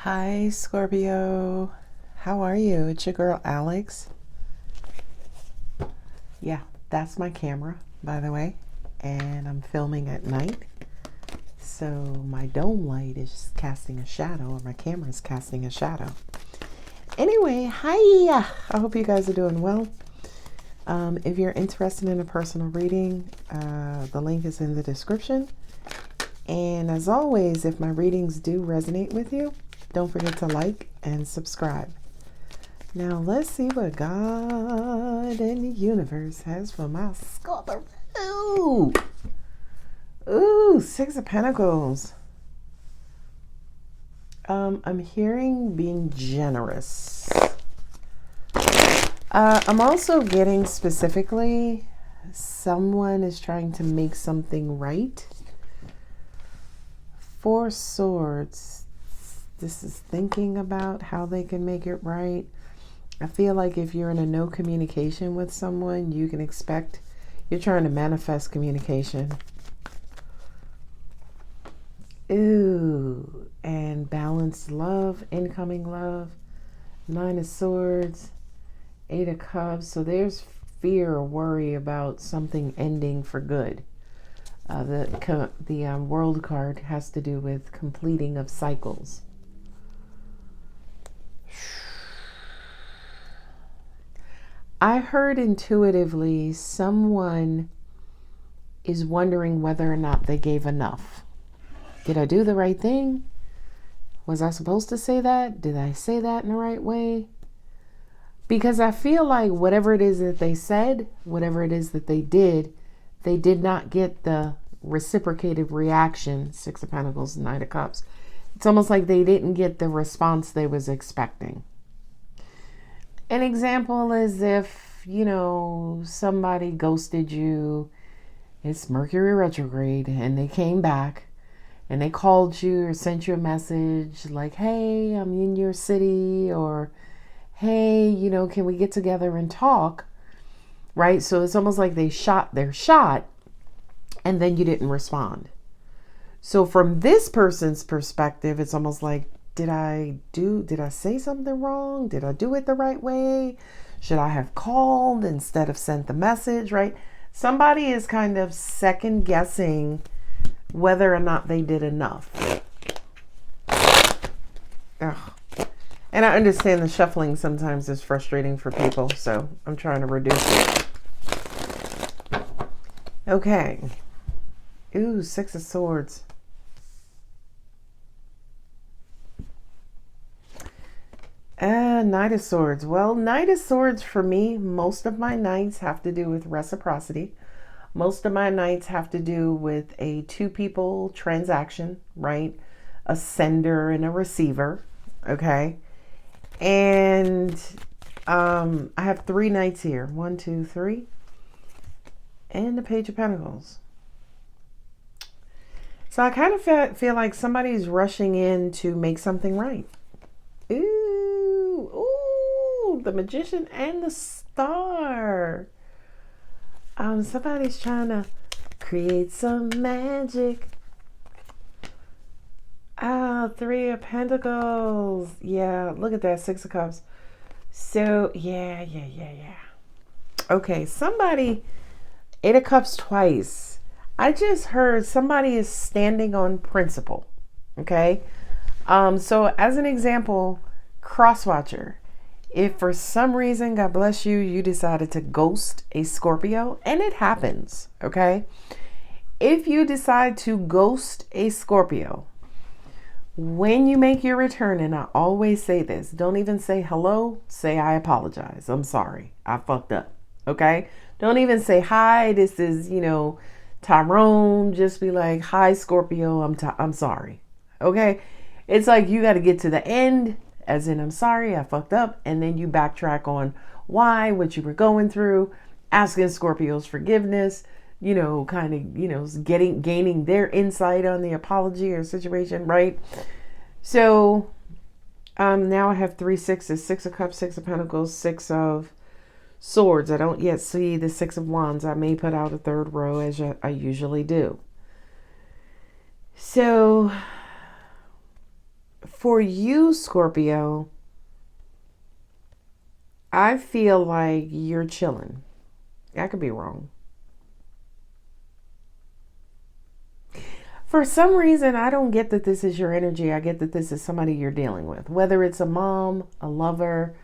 Hi, Scorpio. How are you? It's your girl, Alex. Yeah, that's my camera, by the way. And I'm filming at night. So my dome light is casting a shadow, or my camera is casting a shadow. Anyway, hi. I hope you guys are doing well. If you're interested in a personal reading, the link is in the description. And as always, if my readings do resonate with you, don't forget to like and subscribe. Now let's see what God and the universe has for my Scorpio. Ooh, Six of Pentacles. I'm hearing being generous. I'm also getting specifically someone is trying to make something right. Four Swords. This is thinking about how they can make it right. I feel like if you're in a no communication with someone, you can expect you're trying to manifest communication. Ooh, and balanced love, incoming love. Nine of Swords, Eight of Cups. So there's fear or worry about something ending for good. The world card has to do with completing of cycles. I heard intuitively someone is wondering whether or not they gave enough. Did I do the right thing? Was I supposed to say that? Did I say that in the right way? Because I feel like whatever it is that they said, whatever it is that they did not get the reciprocated reaction. Six of Pentacles, Knight of Cups. It's almost like they didn't get the response they was expecting. An example is if, somebody ghosted you, it's Mercury retrograde, and they came back and they called you or sent you a message like, hey, I'm in your city, or hey, can we get together and talk? Right? So it's almost like they shot their shot and then you didn't respond. So from this person's perspective, it's almost like, did I say something wrong? Did I do it the right way? Should I have called instead of sent the message, right? Somebody is kind of second guessing whether or not they did enough. Ugh. And I understand the shuffling sometimes is frustrating for people, so I'm trying to reduce it. Okay. Ooh, Six of Swords. Knight of Swords. Well, Knight of Swords for me, most of my knights have to do with reciprocity. Most of my knights have to do with a two people transaction, right? A sender and a receiver. Okay. And I have three knights here. 1, 2, 3. And the Page of Pentacles. So I kind of feel like somebody's rushing in to make something right. Ooh, the Magician and the Star. Somebody's trying to create some magic. Three of Pentacles. Yeah, look at that, Six of Cups. So, yeah. Okay, somebody, Eight of Cups twice. I just heard somebody is standing on principle. Okay. So as an example, crosswatcher. If for some reason, God bless you, you decided to ghost a Scorpio, and it happens, okay? If you decide to ghost a Scorpio, when you make your return, and I always say this, don't even say hello, say I apologize. I'm sorry. I fucked up, okay? Don't even say hi, this is, Tyrone. Just be like, hi, Scorpio, I'm sorry, okay? It's like you got to get to the end, as in, I'm sorry, I fucked up. And then you backtrack on why, what you were going through, asking Scorpio's forgiveness, gaining their insight on the apology or situation, right? So now I have 3 sixes, Six of Cups, Six of Pentacles, Six of Swords. I don't yet see the Six of Wands. I may put out a third row as I usually do. So For you, Scorpio, I feel like you're chilling. I could be wrong. For some reason, I don't get that this is your energy. I get that this is somebody you're dealing with, whether it's a mom, a lover,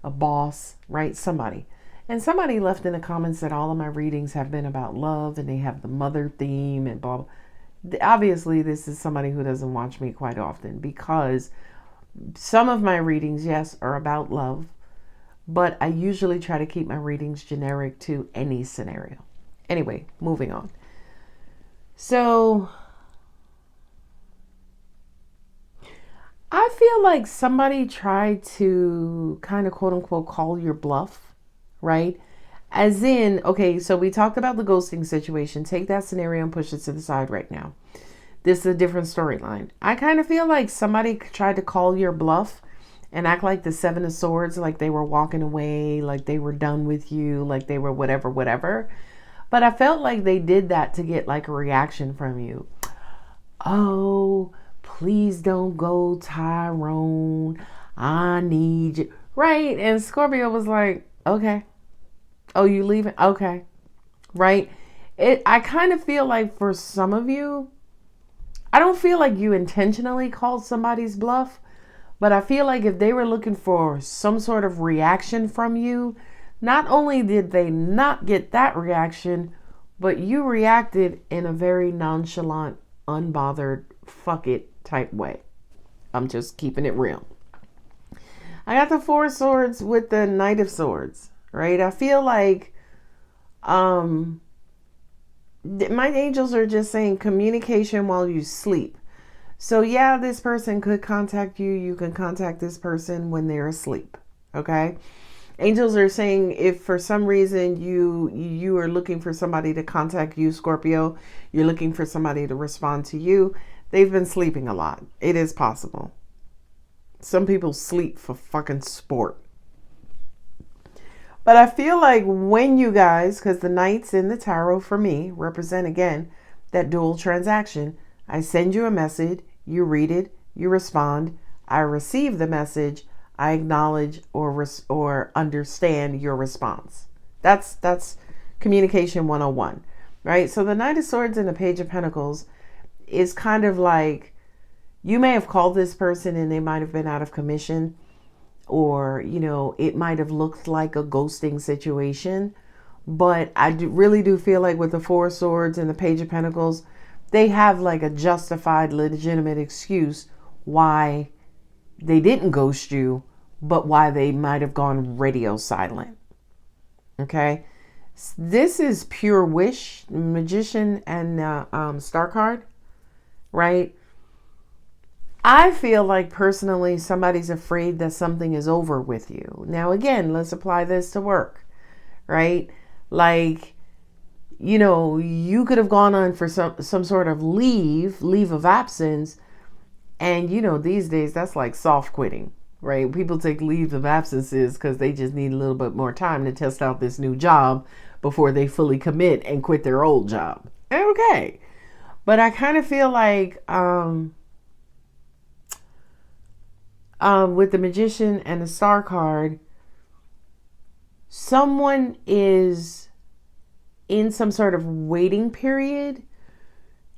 a boss, right? Somebody. And somebody left in the comments that all of my readings have been about love and they have the mother theme and blah, blah. Obviously, this is somebody who doesn't watch me quite often because some of my readings, yes, are about love, but I usually try to keep my readings generic to any scenario. Anyway, moving on. So I feel like somebody tried to kind of quote unquote call your bluff, right? As in, okay, so we talked about the ghosting situation. Take that scenario and push it to the side right now. This is a different storyline. I kind of feel like somebody tried to call your bluff and act like the Seven of Swords, like they were walking away, like they were done with you, like they were whatever, whatever. But I felt like they did that to get like a reaction from you. Oh, please don't go, Tyrone. I need you. Right? And Scorpio was like, okay. Oh, you leaving? Okay. Right? I kind of feel like for some of you, I don't feel like you intentionally called somebody's bluff, but I feel like if they were looking for some sort of reaction from you, not only did they not get that reaction, but you reacted in a very nonchalant, unbothered, fuck it type way. I'm just keeping it real. I got the Four of Swords with the Knight of Swords, right? I feel like my angels are just saying communication while you sleep. So yeah, this person could contact you. You can contact this person when they're asleep. Okay. Angels are saying if for some reason you are looking for somebody to contact you, Scorpio, you're looking for somebody to respond to you, they've been sleeping a lot. It is possible. Some people sleep for fucking sport. But I feel like when you guys, because the Knights in the tarot for me represent again that dual transaction. I send you a message, you read it, you respond, I receive the message, I acknowledge or understand your response. That's communication 101, right? So the Knight of Swords and the Page of Pentacles is kind of like you may have called this person and they might have been out of commission, or, you know, it might have looked like a ghosting situation. But I really do feel like with the Four of Swords and the Page of Pentacles, they have like a justified, legitimate excuse why they didn't ghost you, but why they might have gone radio silent. Okay. This is pure wish, Magician and Star card, right? I feel like personally somebody's afraid that something is over with you. Now, again, let's apply this to work, right? Like, you know, you could have gone on for some sort of leave of absence. And, you know, these days that's like soft quitting, right? People take leave of absences because they just need a little bit more time to test out this new job before they fully commit and quit their old job. Okay. But I kind of feel like, with the Magician and the Star card, someone is in some sort of waiting period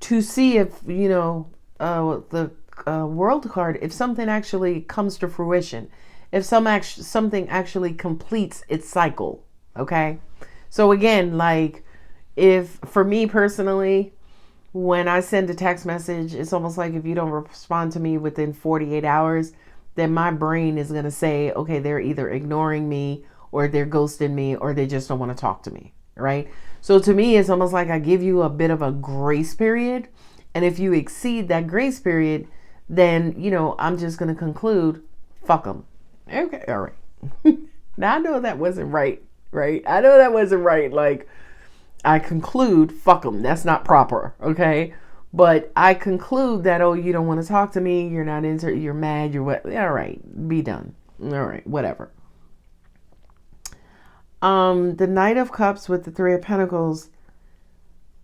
to see if, you know, the World card, if something actually comes to fruition, if something actually completes its cycle. Okay. So again, like if for me personally, when I send a text message, it's almost like if you don't respond to me within 48 hours, then my brain is going to say, okay, they're either ignoring me or they're ghosting me or they just don't want to talk to me, right? So to me, it's almost like I give you a bit of a grace period. And if you exceed that grace period, then, you know, I'm just going to conclude, fuck them. Okay, all right. Now I know that wasn't right, right? I know that wasn't right. Like, I conclude, fuck them. That's not proper, okay? But I conclude that, oh, you don't want to talk to me. You're not into, you're mad. You're what? All right. Be done. All right. Whatever. The Knight of Cups with the Three of Pentacles.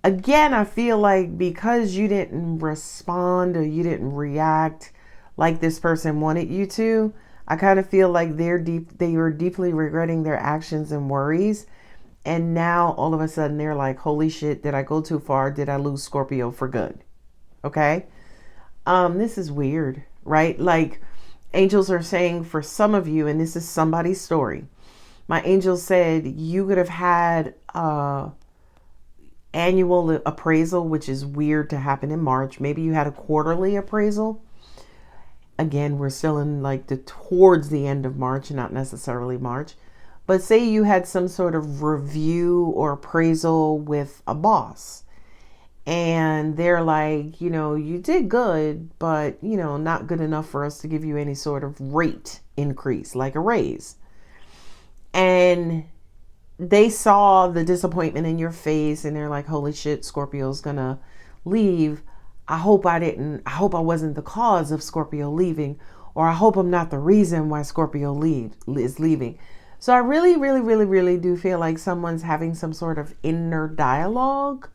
Again, I feel like because you didn't respond or you didn't react, like this person wanted you to. I kind of feel like they were deeply regretting their actions and worries. And now all of a sudden they're like, holy shit, did I go too far? Did I lose Scorpio for good? Okay. This is weird, right? Like angels are saying for some of you, and this is somebody's story. My angel said you could have had annual appraisal, which is weird to happen in March. Maybe you had a quarterly appraisal. Again, we're still in like towards the end of March, not necessarily March. But say you had some sort of review or appraisal with a boss. And they're like, you did good, but, not good enough for us to give you any sort of rate increase, like a raise. And they saw the disappointment in your face and they're like, holy shit, Scorpio's gonna leave. I hope I wasn't the cause of Scorpio leaving, or I hope I'm not the reason why Scorpio is leaving. So I really, really, really, really do feel like someone's having some sort of inner dialogue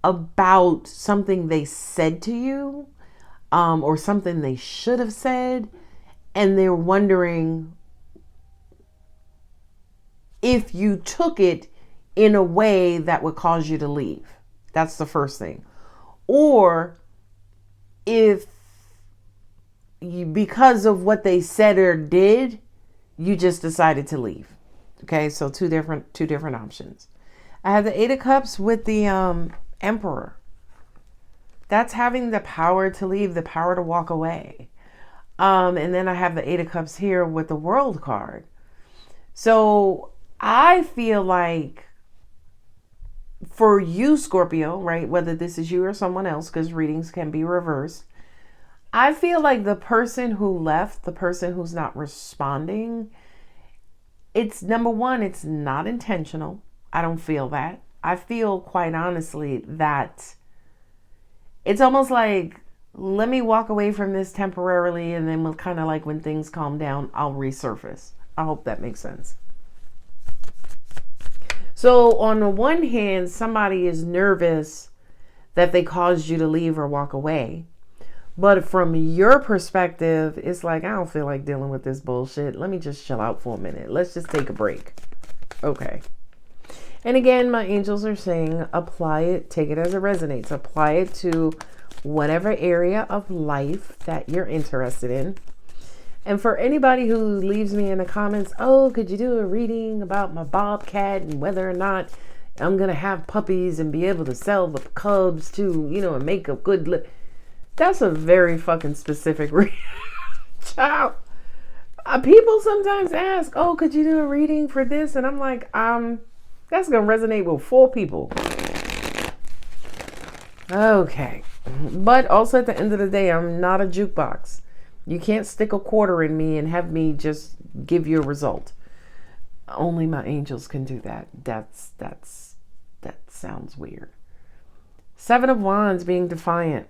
about something they said to you, or something they should have said. And they're wondering if you took it in a way that would cause you to leave. That's the first thing. Or if you, because of what they said or did, you just decided to leave. Okay, so two different options. I have the Eight of Cups with the Emperor. That's having the power to leave, the power to walk away. And then I have the Eight of Cups here with the World card. So I feel like for you, Scorpio, right, whether this is you or someone else, because readings can be reversed, I feel like the person who left, the person who's not responding, it's number one, it's not intentional. I don't feel that. I feel quite honestly that it's almost like, let me walk away from this temporarily, and then we'll kind of like when things calm down, I'll resurface. I hope that makes sense. So on the one hand, somebody is nervous that they caused you to leave or walk away. But from your perspective, it's like, I don't feel like dealing with this bullshit. Let me just chill out for a minute. Let's just take a break. Okay. And again, my angels are saying, apply it, take it as it resonates. Apply it to whatever area of life that you're interested in. And for anybody who leaves me in the comments, oh, could you do a reading about my bobcat and whether or not I'm going to have puppies and be able to sell the cubs to, and make a good That's a very fucking specific reading. Child. People sometimes ask, oh, could you do a reading for this? And I'm like, that's going to resonate with 4 people. Okay. But also at the end of the day, I'm not a jukebox. You can't stick a quarter in me and have me just give you a result. Only my angels can do that. That sounds weird. 7 of Wands being defiant.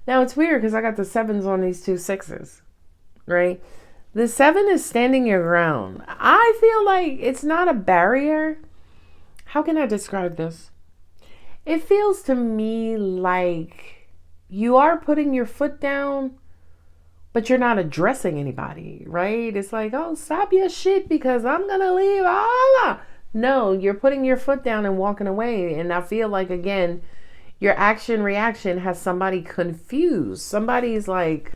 Now it's weird because I got the 7s on these 2 6s, right? The 7 is standing your ground. I feel like it's not a barrier. How can I describe this? It feels to me like you are putting your foot down, but you're not addressing anybody, right? It's like, oh, stop your shit because I'm going to leave. No, you're putting your foot down and walking away. And I feel like, again, your action reaction has somebody confused. Somebody's like,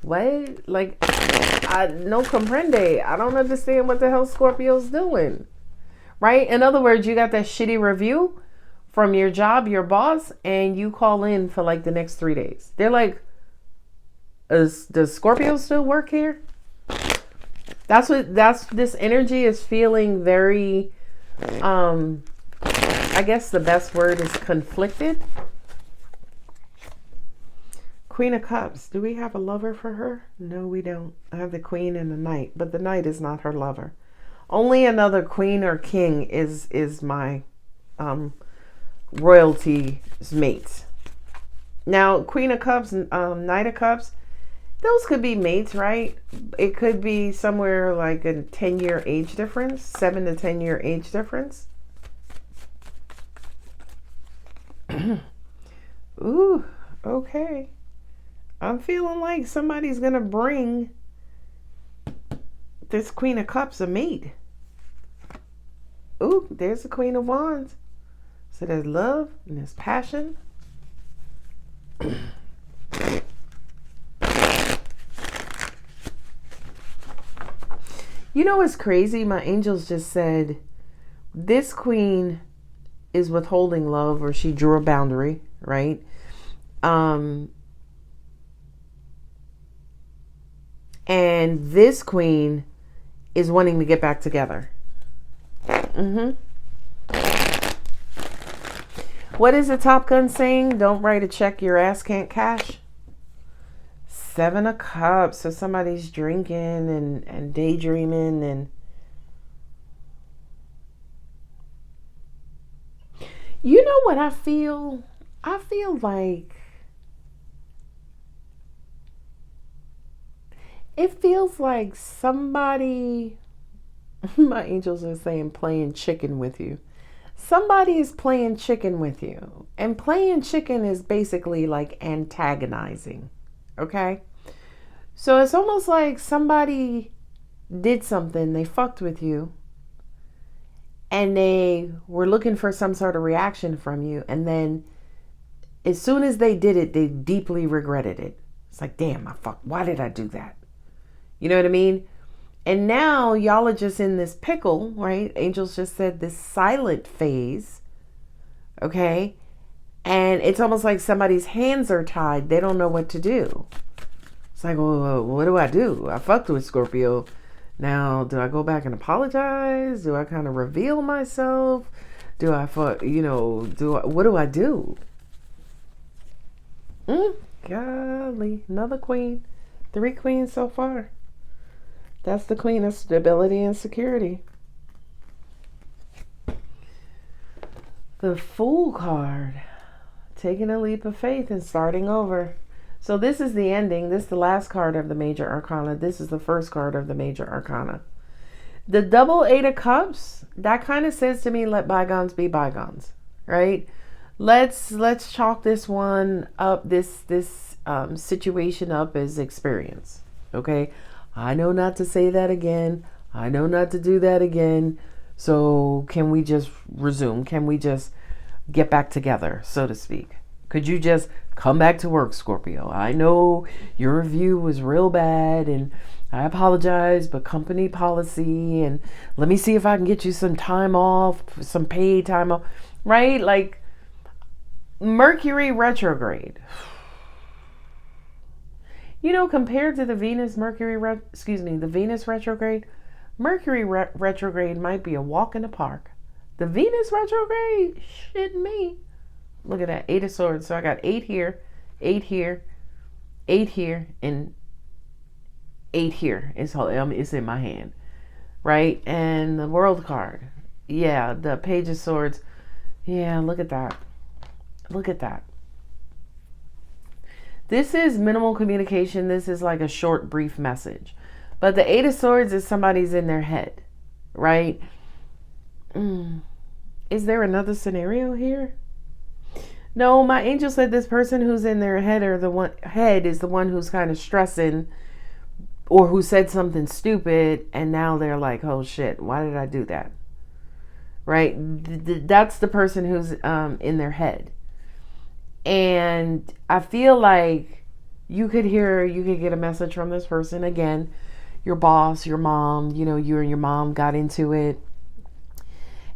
what? Like, no comprende. I don't understand what the hell Scorpio's doing, right? In other words, you got that shitty review from your job, your boss, and you call in for like the next 3 days. They're like, does Scorpio still work here? This energy is feeling very, I guess the best word is conflicted. Queen of Cups. Do we have a lover for her? No, we don't. I have the Queen and the Knight, but the Knight is not her lover. Only another Queen or King is my royalty's mates. Now, Queen of Cups, Knight of Cups, those could be mates, right? It could be somewhere like a 10-year age difference, 7 to 10-year age difference. Ooh, Okay. I'm feeling like somebody's going to bring this Queen of Cups a mate. Ooh, there's the Queen of Wands. So there's love and there's passion. You know what's crazy? My angels just said this queen is withholding love, or she drew a boundary, right? And this queen is wanting to get back together. What is the Top Gun saying? Don't write a check your ass can't cash. 7 of Cups. So somebody's drinking and daydreaming and you know what I feel? I feel like it feels like somebody, my angels are saying, playing chicken with you. Somebody is playing chicken with you. And playing chicken is basically like antagonizing. Okay? So it's almost like somebody did something, they fucked with you, and they were looking for some sort of reaction from you. And then as soon as they did it, they deeply regretted it. It's like, damn, why did I do that? You know what I mean? And now y'all are just in this pickle, right? Angels just said this silent phase. Okay? And it's almost like somebody's hands are tied. They don't know what to do. It's like, well, what do I do? I fucked with Scorpio. Now, do I go back and apologize? Do I kind of reveal myself? Do I what do I do? Golly, another queen. 3 queens so far. That's the Queen of Stability and Security. The Fool card. Taking a leap of faith and starting over. So this is the ending. This is the last card of the Major Arcana. This is the first card of the Major Arcana. The double 8 of Cups, that kind of says to me, let bygones be bygones, right? Let's chalk this one up, this situation up as experience, okay? I know not to say that again. I know not to do that again. So can we just resume? Can we just get back together, so to speak? Could you just come back to work, Scorpio? I know your review was real bad and I apologize, but company policy, and let me see if I can get you some time off, some paid time off, right? Like Mercury retrograde. You know, compared to the Venus retrograde, Mercury retrograde might be a walk in the park. The Venus retrograde, shit me. Look at that, 8 of Swords. So I got 8 here, 8 here, 8 here, and 8 here. It's in my hand, right? And the World card. Yeah, the Page of Swords. Yeah, look at that. Look at that. This is minimal communication. This is like a short, brief message. But the 8 of Swords is somebody's in their head, right? Is there another scenario here? No, my angel said this person who's in their head is the one who's kind of stressing, or who said something stupid, and now they're like, oh shit, why did I do that? Right? That's the person who's in their head. And I feel like you could get a message from this person. Again, your boss, your mom, you and your mom got into it.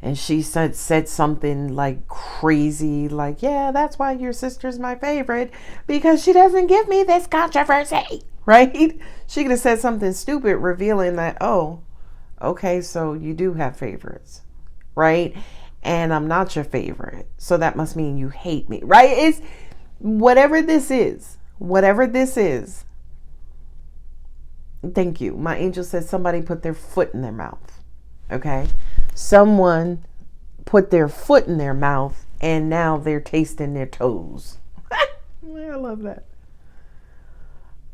And she said something like crazy, like, yeah, that's why your sister's my favorite, because she doesn't give me this controversy, right? She could have said something stupid, revealing that, oh, okay, so you do have favorites, right? And I'm not your favorite, so that must mean you hate me, right? It's whatever this is. Thank you. My angel said somebody put their foot in their mouth, okay? Someone put their foot in their mouth and now they're tasting their toes. I love that.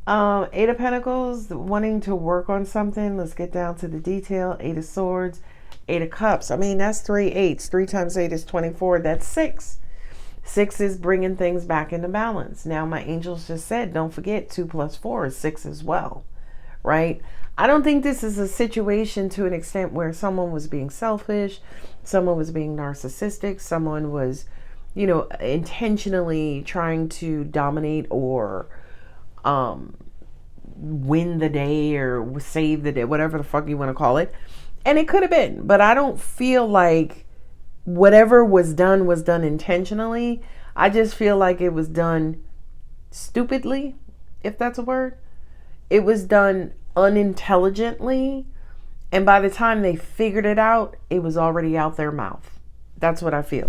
8 of Pentacles, wanting to work on something. Let's get down to the detail. 8 of Swords, 8 of Cups. I mean, that's 3 8s. 3 times 8 is 24. That's 6. 6 is bringing things back into balance. Now, my angels just said, don't forget 2 plus 4 is 6 as well, right? I don't think this is a situation to an extent where someone was being selfish, someone was being narcissistic, someone was, intentionally trying to dominate or win the day or save the day, whatever the fuck you want to call it. And it could have been, but I don't feel like whatever was done intentionally. I just feel like it was done stupidly, if that's a word. It was done unintelligently. And by the time they figured it out, it was already out their mouth. That's what I feel.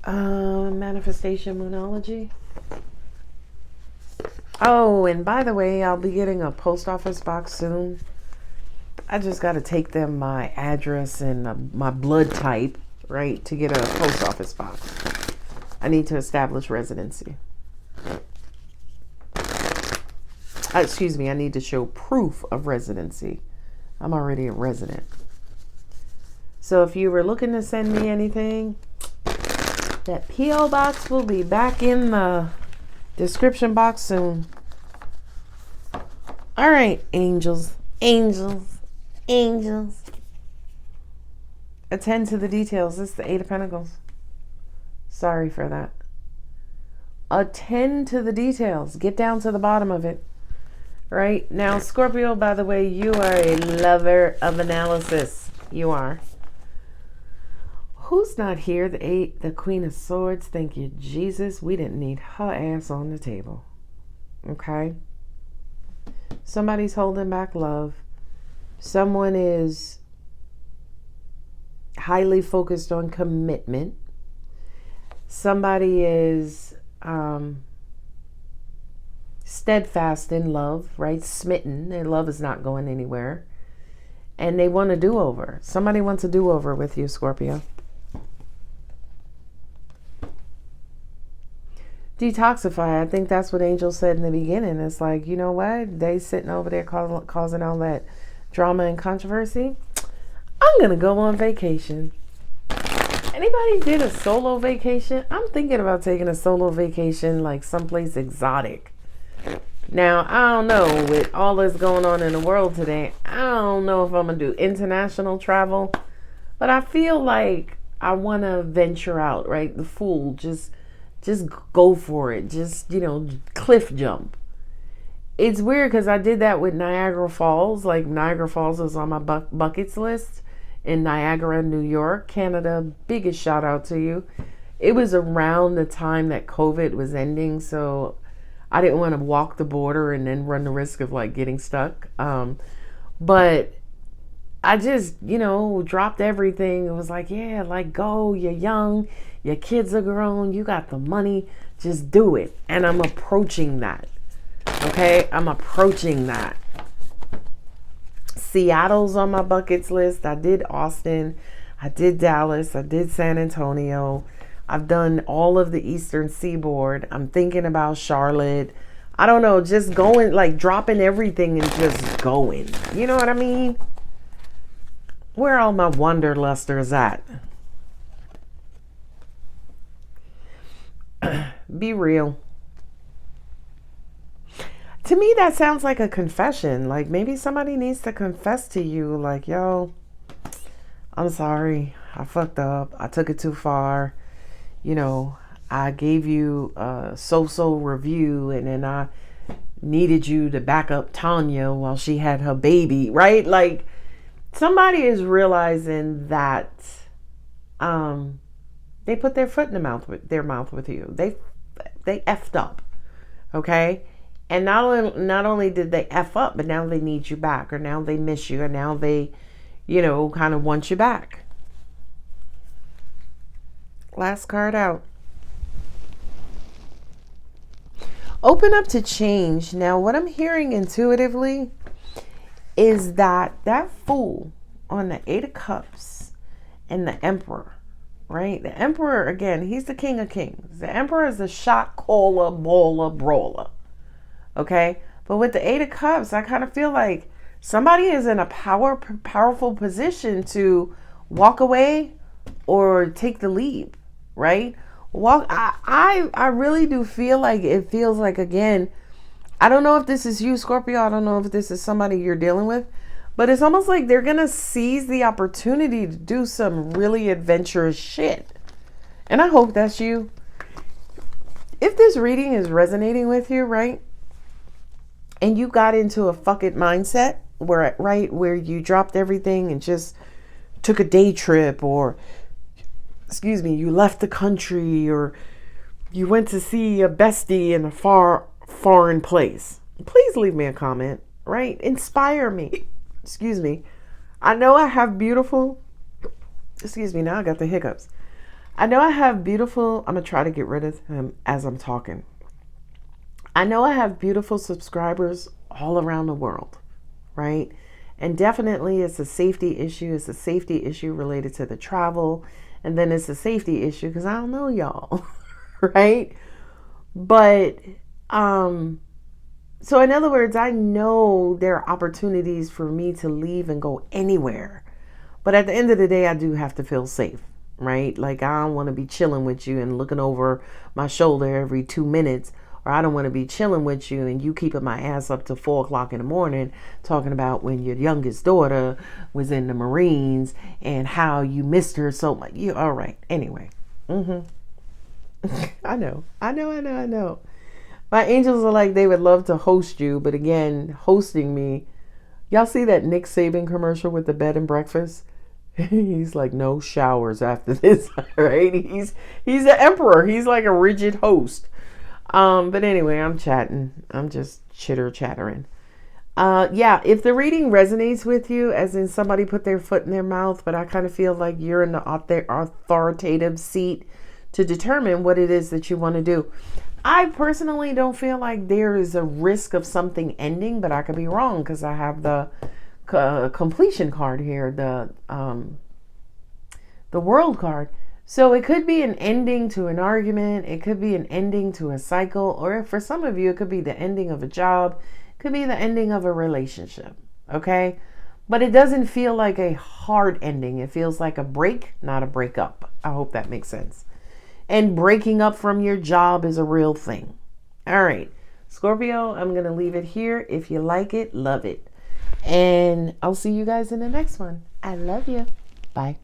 Manifestation Moonology. Oh, and by the way, I'll be getting a post office box soon. I just got to take them my address and my blood type, right, to get a post office box. I need to establish residency. Excuse me, I need to show proof of residency. I'm already a resident. So if you were looking to send me anything, that P.O. box will be back in the description box soon. All right, angels, angels, angels. Attend to the details. This is the 8 of Pentacles. Sorry for that. Attend to the details. Get down to the bottom of it. Right? Now, Scorpio, by the way, you are a lover of analysis. You are. Who's not here? The 8, the Queen of Swords. Thank you, Jesus. We didn't need her ass on the table. Okay? Somebody's holding back love. Someone is highly focused on commitment. Somebody is steadfast in love, right? Smitten. Their love is not going anywhere. And they want a do-over. Somebody wants a do-over with you, Scorpio. Detoxify. I think that's what Angel said in the beginning. It's like, you know what? They sitting over there causing all that drama and controversy. I'm going to go on vacation. Anybody did a solo vacation? I'm thinking about taking a solo vacation, like someplace exotic. Now, I don't know, with all that's going on in the world today, I don't know if I'm going to do international travel, but I feel like I want to venture out, right? The fool, just go for it. Just, cliff jump. It's weird because I did that with Niagara Falls. Like, Niagara Falls was on my buckets list in Niagara, New York, Canada. Biggest shout out to you. It was around the time that COVID was ending, so I didn't want to walk the border and then run the risk of like getting stuck. But I just, dropped everything. It was like, yeah, like go, you're young, your kids are grown, you got the money, just do it. And I'm approaching that. Okay, I'm approaching that. Seattle's on my buckets list. I did Austin, I did Dallas, I did San Antonio. I've done all of the Eastern Seaboard. I'm thinking about Charlotte. I don't know, just going, like dropping everything and just going. You know what I mean? Where are all my wanderlusters at? Be real. To me, that sounds like a confession. Like maybe somebody needs to confess to you, like, yo, I'm sorry. I fucked up. I took it too far. I gave you a so-so review and then I needed you to back up Tanya while she had her baby, right? Like somebody is realizing that they put their foot in their mouth with you. They effed up, okay? And not only did they F up, but now they need you back, or now they miss you, or now they, kind of want you back. Last card out. Open up to change. Now, what I'm hearing intuitively is that Fool on the 8 of Cups and the Emperor, right? The Emperor, again, he's the King of Kings. The Emperor is the shot caller, baller, brawler. Okay? But with the 8 of Cups, I kind of feel like somebody is in a powerful position to walk away or take the leap. right? I really do feel like it feels like, again, I don't know if this is you, Scorpio. I don't know if this is somebody you're dealing with, but it's almost like they're going to seize the opportunity to do some really adventurous shit. And I hope that's you. If this reading is resonating with you, right? And you got into a fuck it mindset where you dropped everything and just took a day trip, or you left the country, or you went to see a bestie in a foreign place. Please leave me a comment, right? Inspire me. I know I have beautiful, now I got the hiccups. I know I have beautiful, I'm going to try to get rid of him as I'm talking. I know I have beautiful subscribers all around the world, right? And definitely it's a safety issue. It's a safety issue related to the travel. And then it's a safety issue because I don't know y'all, right? But, so in other words, I know there are opportunities for me to leave and go anywhere. But at the end of the day, I do have to feel safe, right? Like, I don't want to be chilling with you and looking over my shoulder every 2 minutes. Or I don't want to be chilling with you and you keeping my ass up to 4 o'clock in the morning talking about when your youngest daughter was in the Marines and how you missed her so much. All right. Anyway. I know. My angels are like, they would love to host you. But again, hosting me. Y'all see that Nick Saban commercial with the bed and breakfast? He's like, no showers after this. Right? He's the emperor. He's like a rigid host. But anyway, I'm chatting. I'm just chitter-chattering. Yeah, if the reading resonates with you, as in somebody put their foot in their mouth, but I kind of feel like you're in the authoritative seat to determine what it is that you want to do. I personally don't feel like there is a risk of something ending, but I could be wrong because I have the completion card here, the world card. So it could be an ending to an argument. It could be an ending to a cycle. Or for some of you, it could be the ending of a job. It could be the ending of a relationship. Okay? But it doesn't feel like a hard ending. It feels like a break, not a breakup. I hope that makes sense. And breaking up from your job is a real thing. All right. Scorpio, I'm going to leave it here. If you like it, love it. And I'll see you guys in the next one. I love you. Bye.